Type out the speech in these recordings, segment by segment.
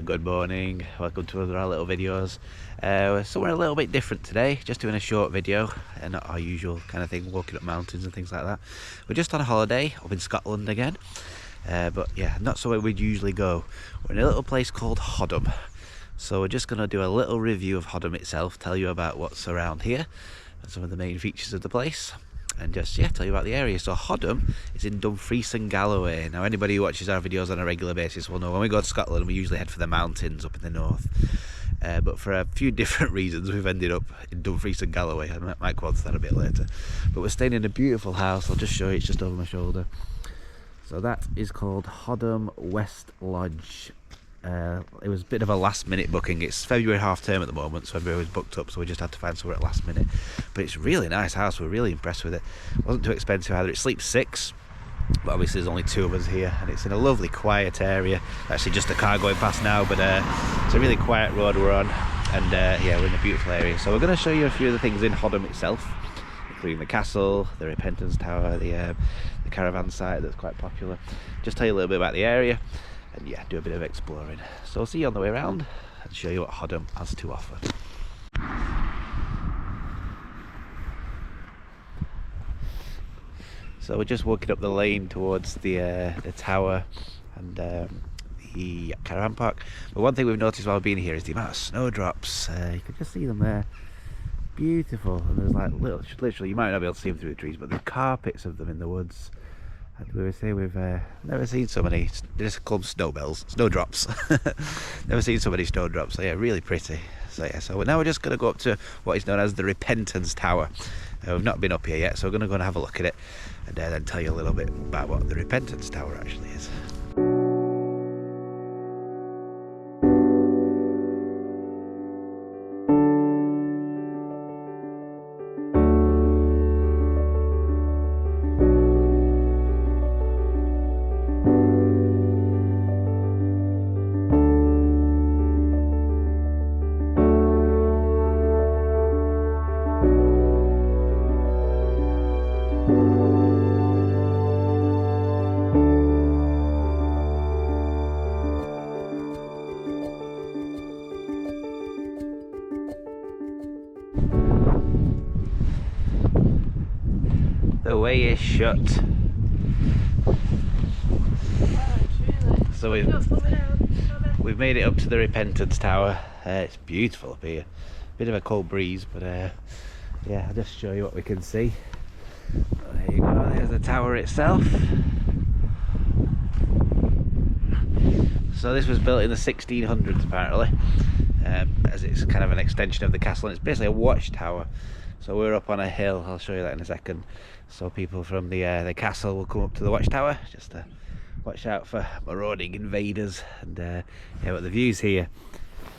Good morning, welcome to another of our little videos. We're somewhere a little bit different today, just doing a short video and not our usual kind of thing, walking up mountains and things like that. We're just on a holiday up in Scotland again, but yeah, not somewhere we'd usually go. We're in a little place called Hoddom. So we're just going to do a little review of Hoddom itself, tell you about what's around here and some of the main features of the place, and just tell you about the area. So Hoddom is in Dumfries and Galloway. Now anybody who watches our videos on a regular basis will know when we go to Scotland we usually head for the mountains up in the north, but for a few different reasons we've ended up in Dumfries and Galloway. I might go on to that a bit later, but we're staying in a beautiful house. I'll just show you, it's just over my shoulder. So that is called Hoddom West Lodge. It was a bit of a last minute booking. It's February half term at the moment, so everybody was booked up, so we just had to find somewhere at last minute. But it's a really nice house, we're really impressed with it. It wasn't too expensive either. It sleeps 6, but obviously there's only 2 of us here, and it's in a lovely quiet area. Actually just a car going past now, but it's a really quiet road we're on, and yeah, we're in a beautiful area. So we're going to show you a few of the things in Hoddom itself, including the castle, the Repentance Tower, the caravan site that's quite popular. Just tell you a little bit about the area, and yeah, do a bit of exploring. So I'll see you on the way around and show you what Hoddom has to offer. So we're just walking up the lane towards the tower and the caravan park. But one thing we've noticed while being here is the amount of snowdrops. You can just see them there. Beautiful. And there's like literally, you might not be able to see them through the trees, but there's carpets of them in the woods. And we were saying we've never seen so many, just called snowdrops. Never seen so many snowdrops. So yeah, really pretty. So yeah, so now we're just going to go up to what is known as the Repentance Tower. We've not been up here yet, so we're going to go and have a look at it, and then tell you a little bit about what the Repentance Tower actually is. The way is shut. So we've made it up to the Repentance Tower. It's beautiful up here. Bit of a cold breeze, but yeah, I'll just show you what we can see. There you go, there's the tower itself. So this was built in the 1600s apparently, as it's kind of an extension of the castle, and it's basically a watchtower. So we're up on a hill, I'll show you that in a second. So people from the castle will come up to the watchtower just to watch out for marauding invaders. And yeah, but the views here,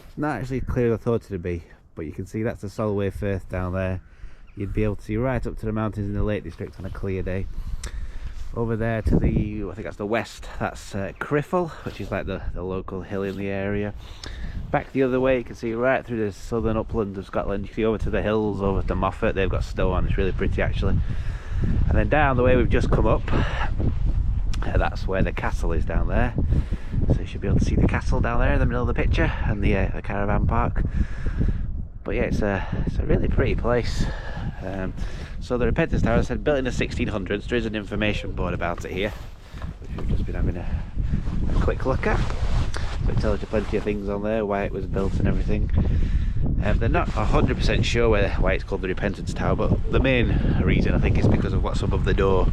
it's not actually clear as I thought it would be, but you can see that's the Solway Firth down there. You'd be able to see right up to the mountains in the Lake District on a clear day. Over there to the, I think that's the west, that's Criffel, which is like the local hill in the area. Back the other way you can see right through the southern upland of Scotland. You see over to the hills, over to Moffat, they've got snow on, it's really pretty actually. And then down the way we've just come up, that's where the castle is down there. So you should be able to see the castle down there in the middle of the picture, and the caravan park. But yeah, it's a really pretty place. So the Repentance Tower, as I said, built in the 1600s. There is an information board about it here, which we've just been having a quick look at. So it tells you plenty of things on there, why it was built and everything. They're not 100% sure why it's called the Repentance Tower, but the main reason I think is because of what's above the door.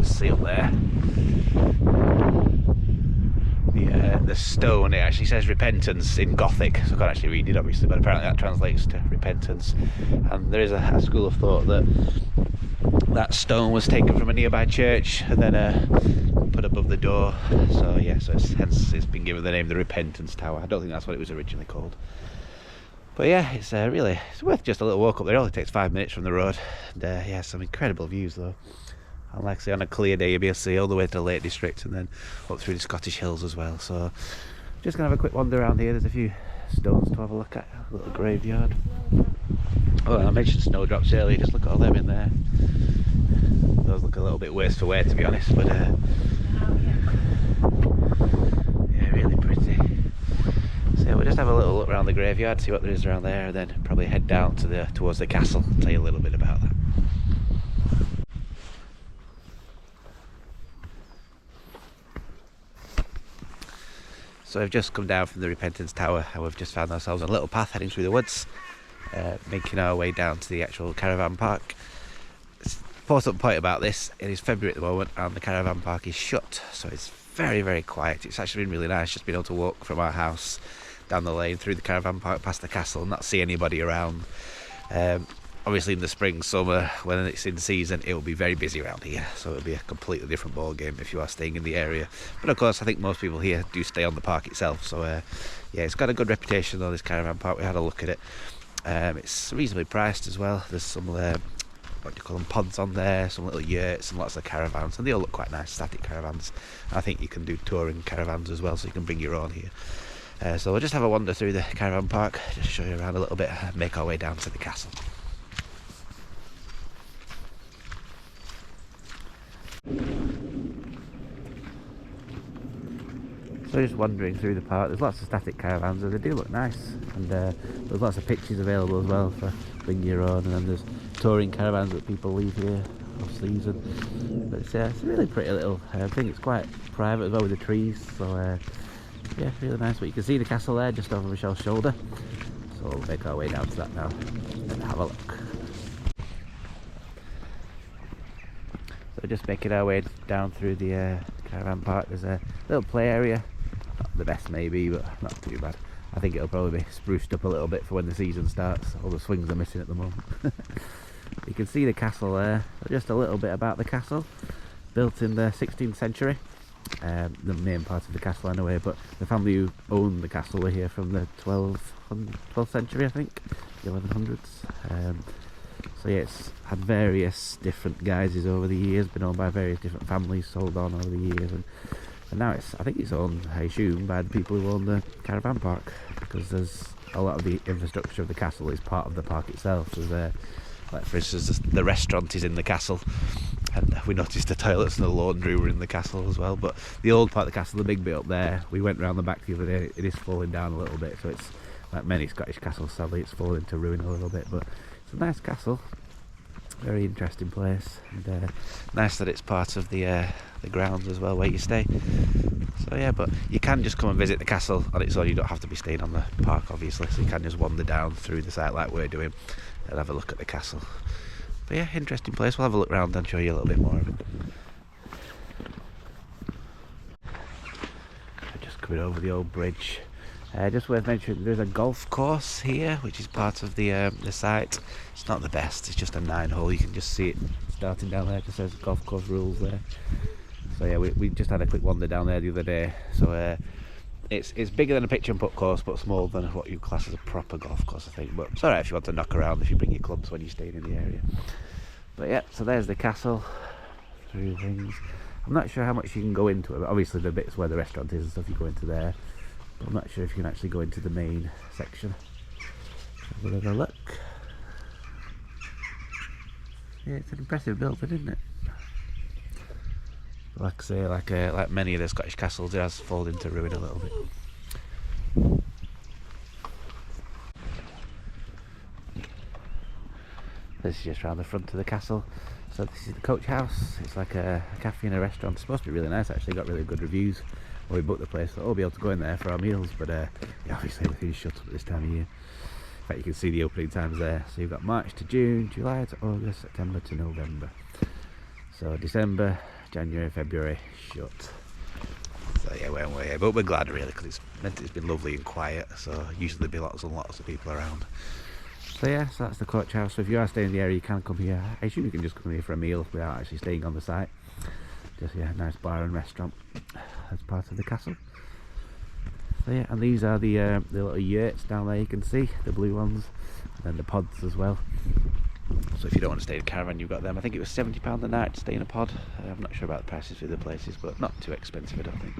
See up there, the stone, it actually says repentance in Gothic, so I can't actually read it obviously, but apparently that translates to repentance. And there is a school of thought that stone was taken from a nearby church and then put above the door. So yeah, so hence it's been given the name the Repentance Tower. I don't think that's what it was originally called. But yeah, it's worth just a little walk up there. It only takes 5 minutes from the road, and yeah, some incredible views though. And like I say, on a clear day you'll be able to see all the way to the Lake District and then up through the Scottish hills as well. So just gonna have a quick wander around here. There's a few stones to have a look at, a little graveyard. Oh, and I mentioned snowdrops earlier, just look at all them in there. Those look a little bit worse for wear to be honest, but yeah, really pretty. look around the graveyard, see what there is around there, and then probably head down to towards the castle and tell you a little bit about that. So we've just come down from the Repentance Tower and we've just found ourselves on a little path heading through the woods, making our way down to the actual caravan park. Important point about this, it is February at the moment and the caravan park is shut, so it's very, very quiet. It's actually been really nice just being able to walk from our house down the lane through the caravan park past the castle and not see anybody around. Obviously in the spring, summer, when it's in season, it will be very busy around here, so it'll be a completely different ball game if you are staying in the area. But of course I think most people here do stay on the park itself, so yeah, it's got a good reputation though, this caravan park. We had a look at it. It's reasonably priced as well. There's some what do you call them, pods on there, some little yurts and lots of caravans, and they all look quite nice, static caravans. I think you can do touring caravans as well, so you can bring your own here. So we'll just have a wander through the caravan park, just show you around a little bit and make our way down to the castle. So just wandering through the park, there's lots of static caravans and they do look nice, and there's lots of pictures available as well for bring your own, and then there's touring caravans that people leave here off season. But it's a really pretty little thing. It's quite private as well with the trees, so yeah, really nice. But you can see the castle there just over Michelle's shoulder, so we'll make our way down to that now and have a look. So just making our way down through the caravan park. There's a little play area, not the best maybe, but not too bad. I think it'll probably be spruced up a little bit for when the season starts. All the swings are missing at the moment. You can see the castle there. Just a little bit about the castle. Built in the 16th century. The main part of the castle anyway, but the family who owned the castle were here from the 12th century, I think, the 1100s. So yeah, it's had various different guises over the years, been owned by various different families, sold on over the years, and now I think it's owned, I assume, by the people who own the caravan park, because there's a lot of the infrastructure of the castle is part of the park itself. There's like for instance the restaurant is in the castle, and we noticed the toilets and the laundry were in the castle as well. But the old part of the castle, the big bit up there, we went round the back the other day, it is falling down a little bit, so it's like many Scottish castles, sadly it's fallen into ruin a little bit, but it's a nice castle, very interesting place, and nice that it's part of the grounds as well where you stay. So yeah, but you can just come and visit the castle on its own. You don't have to be staying on the park obviously, so you can just wander down through the site like we're doing and have a look at the castle. But yeah, interesting place. We'll have a look around and show you a little bit more of it. Just coming over the old bridge. Just worth mentioning, there's a golf course here which is part of the site. It's not the best, it's just a 9-hole. You can just see it starting down there, it just says golf course rules there. So yeah, we just had a quick wander down there the other day. So it's bigger than a pitch and putt course, but smaller than what you class as a proper golf course, I think. But it's alright if you want to knock around, if you bring your clubs when you're staying in the area. But yeah, so there's the castle through things. I'm not sure how much you can go into it, but obviously the bits where the restaurant is and stuff, you go into there. But I'm not sure if you can actually go into the main section. Have a little look. Yeah, it's an impressive building, isn't it? Like I say, like many of the Scottish castles, it has fallen into ruin a little bit. This is just around the front of the castle. So this is the coach house. It's like a cafe and a restaurant. It's supposed to be really nice actually, got really good reviews. When we booked the place, thought we'll be able to go in there for our meals, but yeah, obviously everything's shut up at this time of year. In fact, you can see the opening times there. So you've got March to June, July to August, September to November. So December, January, February, shut. So yeah, we're here, but we're glad really, because it's been lovely and quiet, so usually there'll be lots and lots of people around. So yeah, so that's the coach house. So if you are staying in the area, you can come here. I assume you can just come here for a meal without actually staying on the site. Just yeah, nice bar and restaurant as part of the castle. So yeah, and these are the little yurts down there, you can see the blue ones, and then the pods as well. So if you don't want to stay in a caravan, you've got them. I think it was £70 a night to stay in a pod. I'm not sure about the prices for the places, but not too expensive, I don't think.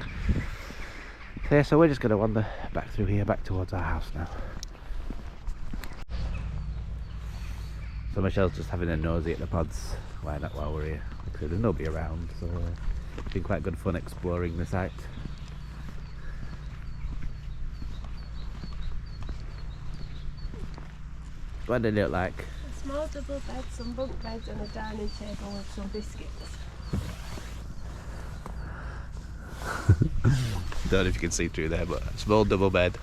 So yeah, so we're just going to wander back through here, back towards our house now. So Michelle's just having a nosy at the pods. Why not while we're here? Because there's nobody around, so it's been quite good fun exploring the site. What did it look like? A small double bed, some bunk beds and a dining table with some biscuits. Don't know if you can see through there, but a small double bed,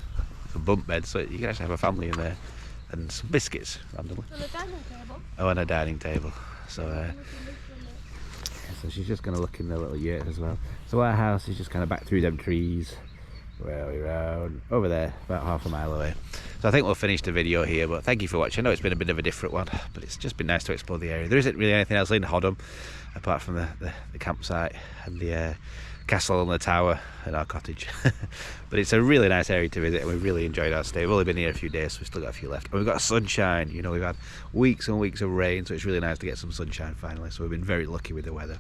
some bunk beds, so you can actually have a family in there, and some biscuits randomly. And a dining table. Oh, and a dining table. So, so she's just going to look in the little yurt as well. So our house is just kind of back through them trees, way around over there, about half a mile away. So I think we'll finish the video here, but thank you for watching. I know it's been a bit of a different one, but it's just been nice to explore the area. There isn't really anything else in Hoddom apart from the campsite and the castle and the tower and our cottage. But it's a really nice area to visit, and we've really enjoyed our stay. We've only been here a few days, so we've still got a few left. And we've got sunshine, you know, we've had weeks and weeks of rain, so it's really nice to get some sunshine finally. So we've been very lucky with the weather.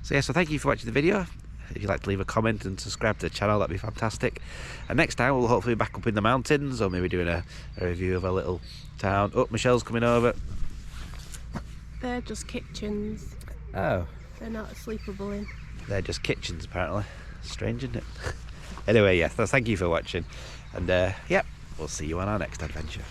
So yeah, so thank you for watching the video. If you'd like to leave a comment and subscribe to the channel, that'd be fantastic. And next time we'll hopefully be back up in the mountains, or maybe doing a review of a little town. Oh, Michelle's coming over. They're just kitchens. Oh. They're not sleepable in. They're just kitchens apparently. Strange, isn't it? Anyway, yes, thank you for watching. And yeah, we'll see you on our next adventure.